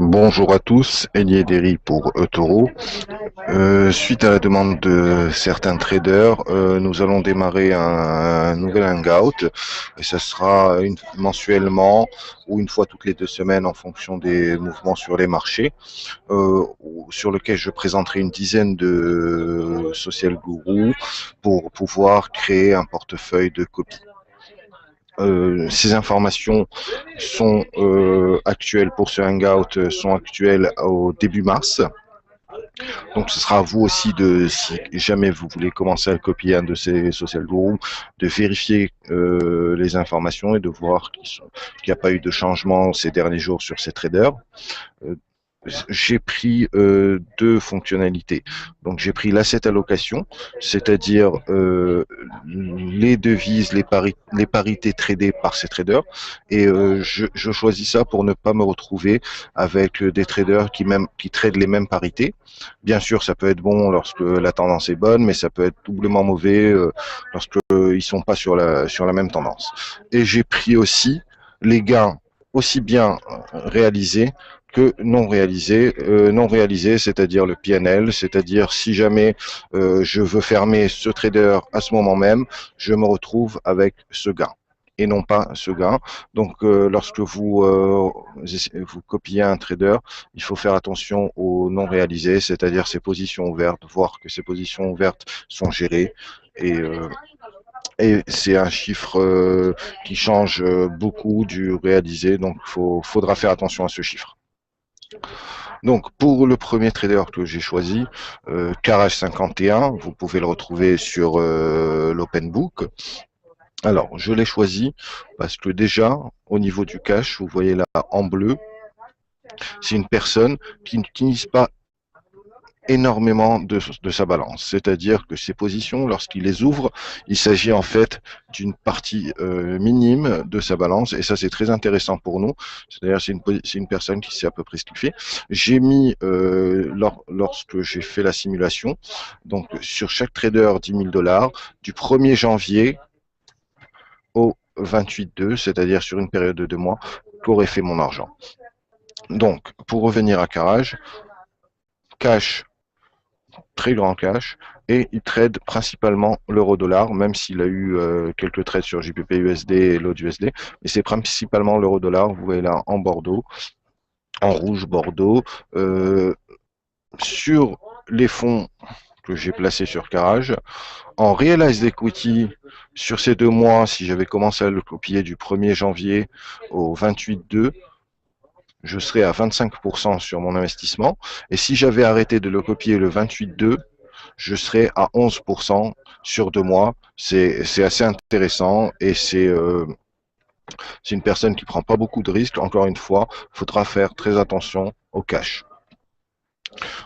Bonjour à tous, Elie Derry pour eToro. Suite à la demande de certains traders, nous allons démarrer un nouvel hangout et ça sera mensuellement ou une fois toutes les 2 semaines en fonction des mouvements sur les marchés, sur lequel je présenterai une dizaine de social gurus pour pouvoir créer un portefeuille de copies. Ces informations sont actuelles pour ce hangout, sont actuelles au début mars. Donc ce sera à vous aussi de, si jamais vous voulez commencer à copier un de ces social gurus, de vérifier les informations et de voir qu'il n'y a pas eu de changement ces derniers jours sur ces traders. Euh, j'ai pris deux fonctionnalités. Donc j'ai pris l'asset allocation, c'est-à-dire les devises, les parités tradées par ces traders, et je choisis ça pour ne pas me retrouver avec des traders qui tradent les mêmes parités. Bien sûr, ça peut être bon lorsque la tendance est bonne, mais ça peut être doublement mauvais lorsque ils sont pas sur la même tendance. Et j'ai pris aussi les gains aussi bien réalisés que non réalisé. Non réalisé, c'est-à-dire le PNL, c'est-à-dire si jamais je veux fermer ce trader à ce moment même, je me retrouve avec ce gain et non pas ce gain. Donc, lorsque vous copiez un trader, il faut faire attention aux non réalisés, c'est-à-dire ces positions ouvertes, voir que ces positions ouvertes sont gérées et c'est un chiffre qui change beaucoup du réalisé, donc faudra faire attention à ce chiffre. Donc, pour le premier trader que j'ai choisi, Carrage51, vous pouvez le retrouver sur l'Open Book. Alors, je l'ai choisi parce que déjà, au niveau du cash, vous voyez là en bleu, c'est une personne qui n'utilise pas énormément de sa balance. C'est-à-dire que ces positions, lorsqu'il les ouvre, il s'agit en fait d'une partie minime de sa balance, et ça c'est très intéressant pour nous. C'est-à-dire c'est une personne qui sait à peu près ce qu'il fait. J'ai mis, lorsque j'ai fait la simulation, donc sur chaque trader 10 000 $, du 1er janvier au 28/2, c'est-à-dire sur une période de 2 mois, qu'aurait fait mon argent. Donc, pour revenir à Carrage, cash, très grand cash, et il trade principalement l'euro-dollar, même s'il a eu quelques trades sur JPP USD et l'autre USD, mais c'est principalement l'euro-dollar. Vous voyez là en Bordeaux, en rouge Bordeaux. Sur les fonds que j'ai placés sur Carrage, en Realized Equity, sur ces 2 mois, si j'avais commencé à le copier du 1er janvier au 28/2, je serais à 25% sur mon investissement. Et si j'avais arrêté de le copier le 28/2, je serais à 11% sur 2 mois. C'est assez intéressant et c'est une personne qui prend pas beaucoup de risques. Encore une fois, il faudra faire très attention au cash.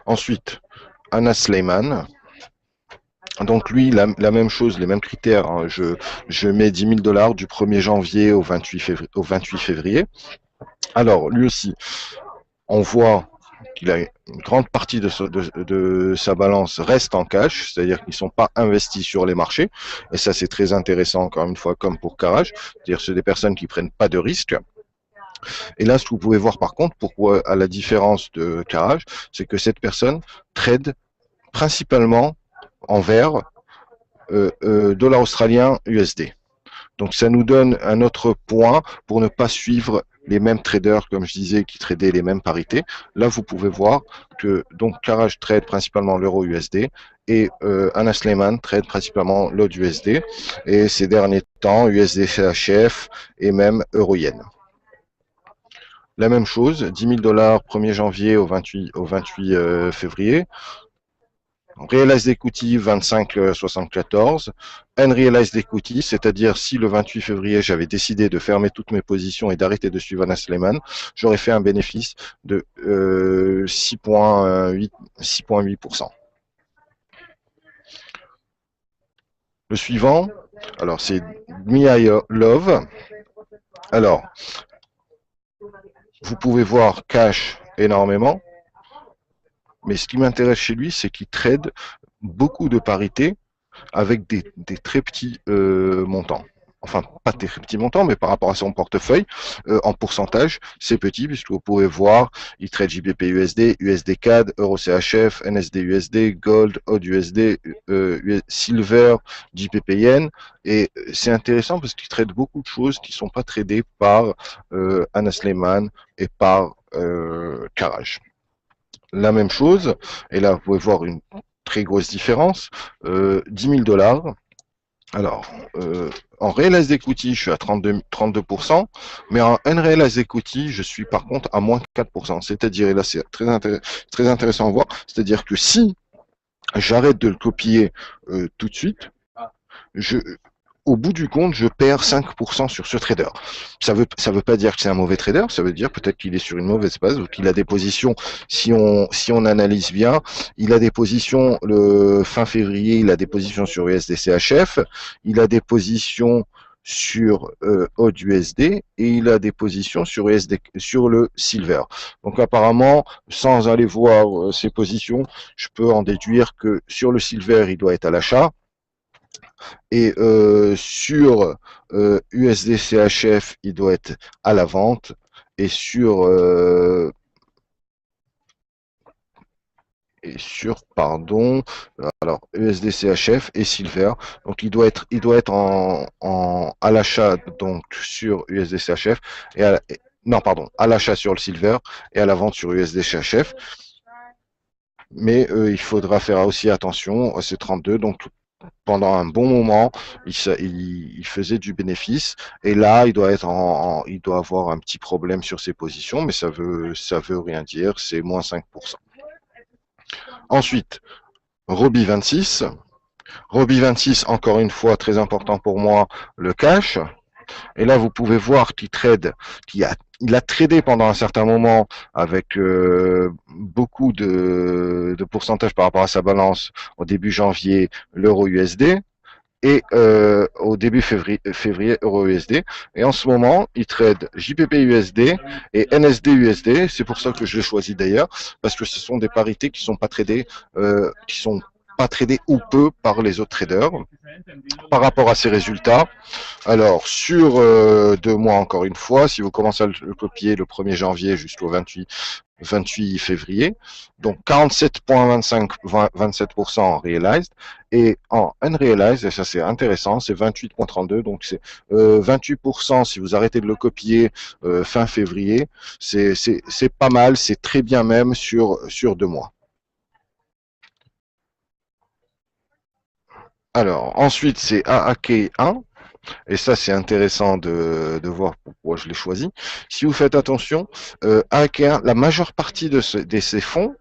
Ensuite, Anas Sleiman. Donc lui, la même chose, les mêmes critères. Hein. Je mets 10 000 $ du 1er janvier au 28 février. Alors, lui aussi, on voit qu'il a une grande partie de sa balance reste en cash, c'est-à-dire qu'ils ne sont pas investis sur les marchés. Et ça, c'est très intéressant, encore une fois, comme pour Carrage. C'est-à-dire que c'est des personnes qui ne prennent pas de risques. Et là, ce que vous pouvez voir, par contre, pourquoi, à la différence de Carrage, c'est que cette personne trade principalement en vert dollar australien USD. Donc ça nous donne un autre point pour ne pas suivre les mêmes traders, comme je disais, qui tradaient les mêmes parités. Là, vous pouvez voir que donc Carrage trade principalement l'euro USD et Anas Sleiman trade principalement l'autre USD et ces derniers temps USD CHF et même euro yen. La même chose, 10 000 $ 1er janvier au 28 février. Realized Equity 25,74. Unrealized Equity, c'est-à-dire si le 28 février j'avais décidé de fermer toutes mes positions et d'arrêter de suivre Anas Sleiman, j'aurais fait un bénéfice de 6,8%. Le suivant, alors c'est Mia Love. Alors, vous pouvez voir cash énormément, mais ce qui m'intéresse chez lui, c'est qu'il trade beaucoup de parités avec des très petits montants. enfin pas très petit montant, mais par rapport à son portefeuille, en pourcentage, c'est petit, puisque vous pouvez voir, il trade JBP USD, USD CAD, Euro CHF, NSD USD, Gold, Odd USD, Silver, JPP Yen, et c'est intéressant parce qu'il trade beaucoup de choses qui ne sont pas tradées par Anas Lehman et par Karaj. La même chose, et là vous pouvez voir une très grosse différence, 10 000 dollars. Alors, en Realized Equity, je suis à 32%, mais en Unrealized Equity, je suis par contre à moins 4%. C'est-à-dire, et là c'est très intéressant à voir, c'est-à-dire que si j'arrête de le copier tout de suite, je, au bout du compte, je perds 5% sur ce trader. Ça veut pas dire que c'est un mauvais trader, ça veut dire peut-être qu'il est sur une mauvaise base ou qu'il a des positions, si on analyse bien, il a des positions, le fin février, il a des positions sur USDCHF, il a des positions sur Odd USD et il a des positions sur USD, sur le Silver. Donc apparemment, sans aller voir ces positions, je peux en déduire que sur le Silver, il doit être à l'achat, et sur USD-CHF, il doit être à la vente. Et sur pardon, alors USD-CHF et Silver. Donc il doit être à l'achat donc sur USD-CHF non pardon, à l'achat sur le Silver et à la vente sur USD-CHF. Mais il faudra faire aussi attention à ces 32. Donc pendant un bon moment, il faisait du bénéfice. Et là, il doit il doit avoir un petit problème sur ses positions, mais ça veut rien dire. C'est moins 5%. Ensuite, Robi 26. Robi 26, encore une fois, très important pour moi, le cash. Et là, vous pouvez voir il a tradé pendant un certain moment avec beaucoup de pourcentage par rapport à sa balance au début janvier, l'euro USD, et au début février euro USD. Et en ce moment, il trade JPP USD et NSD USD. C'est pour ça que je l'ai choisi d'ailleurs, parce que ce sont des parités qui sont pas tradées, qui sont pas tradées ou peu par les autres traders. Par rapport à ces résultats, alors sur 2 mois encore une fois, si vous commencez à le copier le 1er janvier jusqu'au 28 février, donc 47,27% en realized, et en unrealized, et ça c'est intéressant, c'est 28,32, donc c'est 28% si vous arrêtez de le copier fin février, c'est pas mal, c'est très bien même sur 2 mois. Alors ensuite c'est AAK1, et ça c'est intéressant de voir pourquoi je l'ai choisi. Si vous faites attention, AAK1, la majeure partie de ces fonds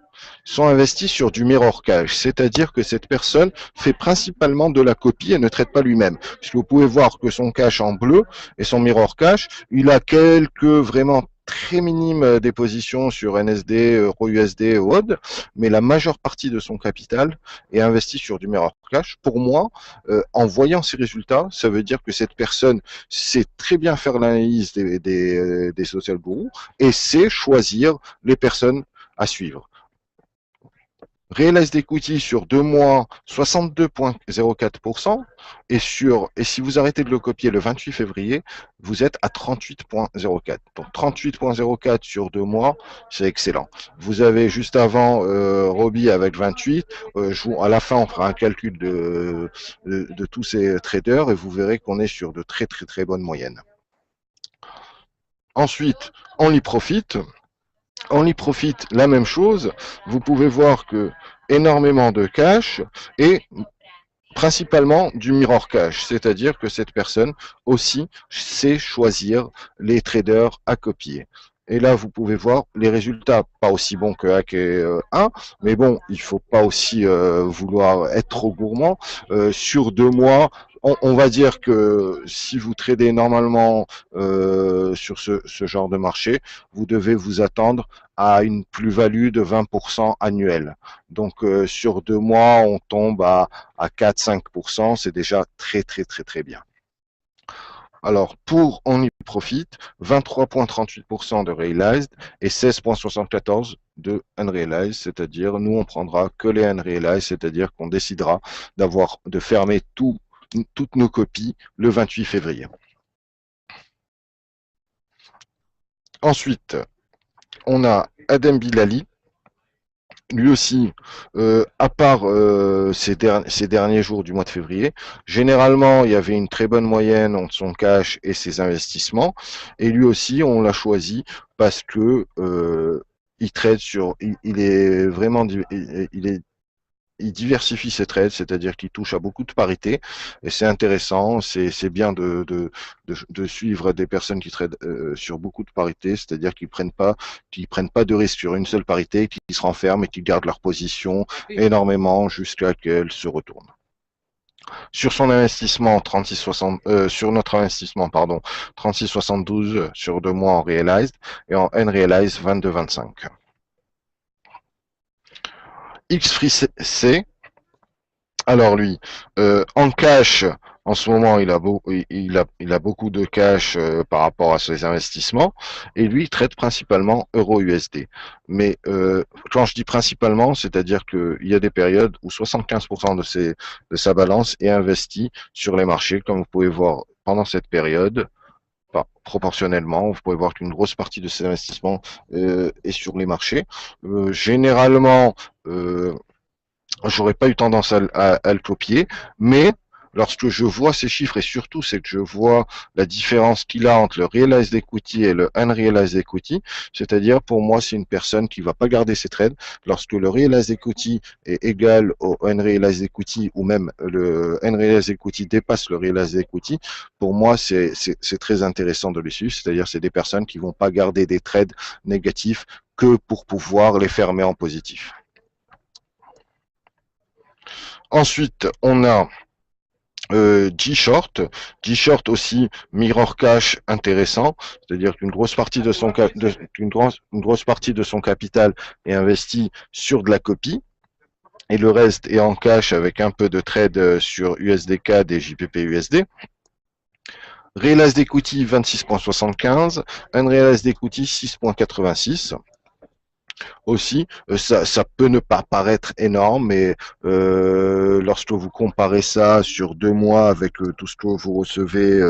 sont investis sur du mirror cash, c'est-à-dire que cette personne fait principalement de la copie et ne traite pas lui-même. Puisque vous pouvez voir que son cash en bleu et son mirror cash, il a quelques vraiment très minimes dépositions sur NSD, Euro USD ou Odd, mais la majeure partie de son capital est investi sur du mirror cash. Pour moi, en voyant ces résultats, ça veut dire que cette personne sait très bien faire l'analyse des social gurus et sait choisir les personnes à suivre. Realized Equity sur 2 mois, 62,04%. Et si vous arrêtez de le copier le 28 février, vous êtes à 38,04. Donc 38,04 sur 2 mois, c'est excellent. Vous avez juste avant Robi avec 28. À la fin, on fera un calcul de tous ces traders et vous verrez qu'on est sur de très très très bonnes moyennes. Ensuite, on y profite. On y profite la même chose. Vous pouvez voir que énormément de cash et principalement du mirror cash, c'est-à-dire que cette personne aussi sait choisir les traders à copier. Et là, vous pouvez voir les résultats, pas aussi bons que Hack 1, mais bon, il faut pas aussi vouloir être trop gourmand. Sur 2 mois, on va dire que si vous tradez normalement sur ce genre de marché, vous devez vous attendre à une plus-value de 20% annuelle. Donc sur 2 mois, on tombe à 4-5%, c'est déjà très très très très bien. Alors, pour on y profite, 23,38% de realized et 16,74% de unrealized, c'est-à-dire nous on prendra que les unrealized, c'est-à-dire qu'on décidera de fermer tous toutes nos copies le 28 février. Ensuite, on a Adem Bilali. Lui aussi, à part ces derniers jours du mois de février, généralement, il y avait une très bonne moyenne entre son cash et ses investissements. Et lui aussi, on l'a choisi parce que il trade il est vraiment, il diversifie ses trades, c'est-à-dire qu'il touche à beaucoup de parités, et c'est intéressant, c'est bien de suivre des personnes qui tradent sur beaucoup de parités, c'est-à-dire qu'ils prennent pas de risque sur une seule parité, qu'ils se renferment et qu'ils gardent leur position énormément jusqu'à ce qu'elle se retourne. Sur son investissement 36,60, sur notre investissement, pardon, 36,72 sur 2 mois en realized et en unrealized 22,25. XFreeC, alors lui, en cash, en ce moment, il a beaucoup de cash par rapport à ses investissements, et lui, il traite principalement euro-USD. Mais quand je dis principalement, c'est-à-dire qu'il y a des périodes où 75% de sa balance est investie sur les marchés, comme vous pouvez voir pendant cette période. Proportionnellement, vous pouvez voir qu'une grosse partie de ses investissements est sur les marchés. Généralement, j'aurais pas eu tendance à le copier, mais lorsque je vois ces chiffres, et surtout c'est que je vois la différence qu'il a entre le realized equity et le unrealized equity, c'est-à-dire pour moi c'est une personne qui va pas garder ses trades. Lorsque le realized equity est égal au unrealized equity, ou même le unrealized equity dépasse le realized equity, pour moi c'est très intéressant de les suivre, c'est-à-dire c'est des personnes qui vont pas garder des trades négatifs que pour pouvoir les fermer en positif. Ensuite, on a G-Short. G-Short aussi, mirror cash intéressant, c'est-à-dire qu'une grosse partie de son une grosse partie de son capital est investie sur de la copie et le reste est en cash avec un peu de trade sur USDK et JPP USD. Realized Equity 26,75, Unrealized Equity 6,86. Aussi, ça peut ne pas paraître énorme, mais lorsque vous comparez ça sur 2 mois avec tout ce que vous recevez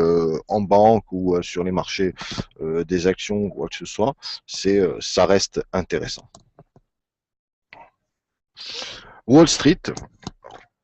en banque ou sur les marchés des actions ou quoi que ce soit, ça reste intéressant. Wall Street.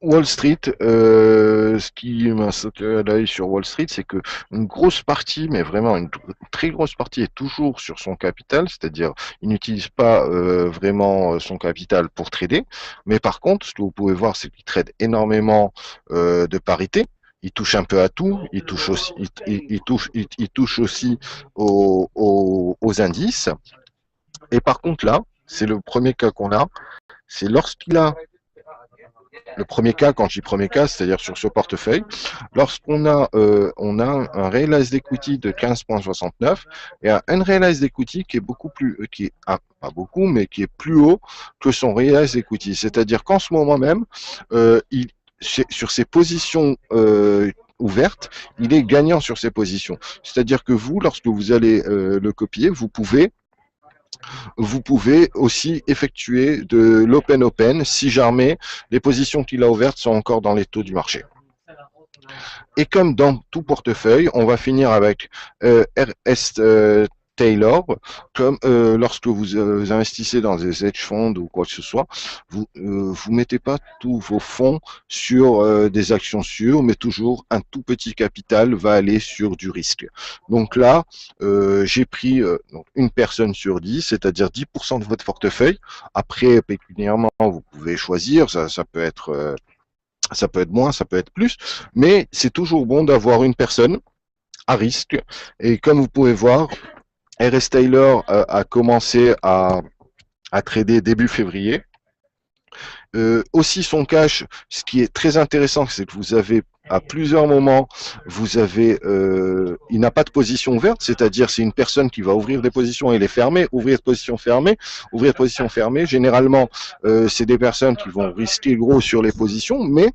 Wall Street, ce qui m'a sauté à l'œil sur Wall Street, c'est que une grosse partie, mais vraiment une très grosse partie, est toujours sur son capital, c'est-à-dire il n'utilise pas vraiment son capital pour trader, mais par contre, ce que vous pouvez voir, c'est qu'il trade énormément de parité. Il touche un peu à tout, il touche aussi, il touche aussi aux indices. Et par contre là, c'est le premier cas qu'on a, c'est lorsqu'il a le premier cas, quand je dis premier cas, c'est-à-dire sur ce portefeuille, lorsqu'on a, un realized equity de 15,69 et un unrealized equity qui est beaucoup plus, qui est pas beaucoup, mais qui est plus haut que son realized equity. C'est-à-dire qu'en ce moment même, sur ses positions ouvertes, il est gagnant sur ses positions. C'est-à-dire que vous, lorsque vous allez le copier, vous pouvez aussi effectuer de l'open-open si jamais les positions qu'il a ouvertes sont encore dans les taux du marché. Et comme dans tout portefeuille, on va finir avec RS Taylor, comme lorsque vous investissez dans des hedge funds ou quoi que ce soit, vous mettez pas tous vos fonds sur des actions sûres, mais toujours un tout petit capital va aller sur du risque. Donc là, j'ai pris une personne sur 10, c'est-à-dire 10% de votre portefeuille. Après, pécuniairement, vous pouvez choisir, ça peut être moins, ça peut être plus, mais c'est toujours bon d'avoir une personne à risque. Et comme vous pouvez voir, RS Taylor a commencé à trader début février. Aussi son cash, ce qui est très intéressant, c'est que vous avez à plusieurs moments, il n'a pas de position ouverte, c'est-à-dire c'est une personne qui va ouvrir des positions et les fermer, ouvrir de position fermée, ouvrir de position fermée. Généralement, c'est des personnes qui vont risquer gros sur les positions, mais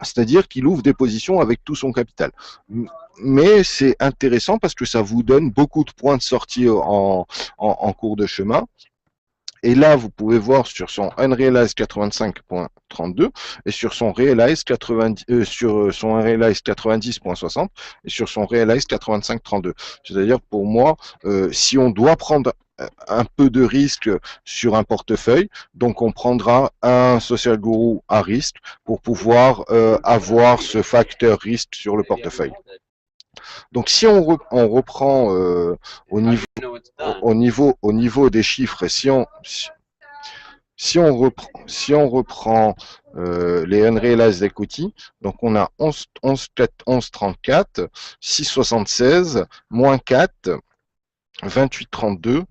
c'est-à-dire qu'il ouvre des positions avec tout son capital. Mais c'est intéressant parce que ça vous donne beaucoup de points de sortie en cours de chemin. Et là, vous pouvez voir sur son Unrealized 85.32 et sur son Realized 90, sur son Unrealized 90.60 et sur son Realized 85.32. C'est-à-dire pour moi, si on doit prendre un peu de risque sur un portefeuille, donc on prendra un Social Guru à risque pour pouvoir avoir ce facteur risque sur le portefeuille. Donc si on reprend au niveau des chiffres, si on reprend les Unrealized Equity, donc on a 11,34, 6,76, moins 4, 28,32,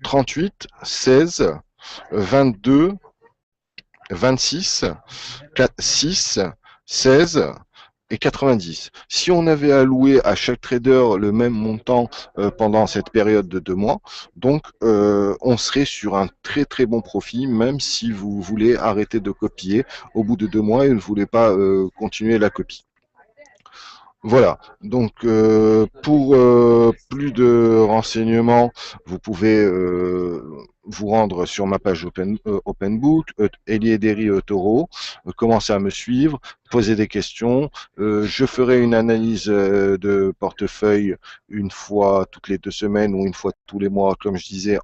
38, 16, 22, 26, 6, 16 et 90. Si on avait alloué à chaque trader le même montant pendant cette période de 2 mois, donc on serait sur un très très bon profit, même si vous voulez arrêter de copier au bout de 2 mois et ne voulez pas continuer la copie. Voilà, donc pour plus de renseignements, vous pouvez vous rendre sur ma page OpenBook, Elie Ederi Taureau, commencer à me suivre, poser des questions. Je ferai une analyse de portefeuille une fois toutes les 2 semaines ou une fois tous les mois, comme je disais,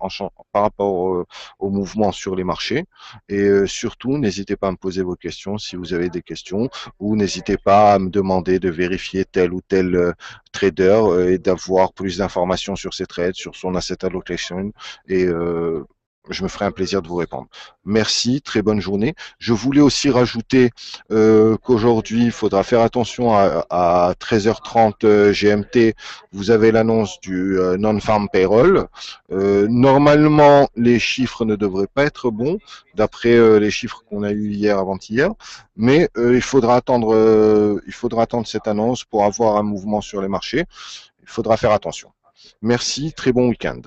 par rapport au mouvement sur les marchés. Et surtout, n'hésitez pas à me poser vos questions si vous avez des questions, ou n'hésitez pas à me demander de vérifier tel ou tel trader et d'avoir plus d'informations sur ses trades, sur son asset allocation, et je me ferai un plaisir de vous répondre. Merci, très bonne journée. Je voulais aussi rajouter qu'aujourd'hui, il faudra faire attention à 13h30 GMT, vous avez l'annonce du non-farm payroll. Normalement, les chiffres ne devraient pas être bons, d'après les chiffres qu'on a eu hier avant-hier, mais il faudra attendre cette annonce pour avoir un mouvement sur les marchés. Il faudra faire attention. Merci, très bon week-end.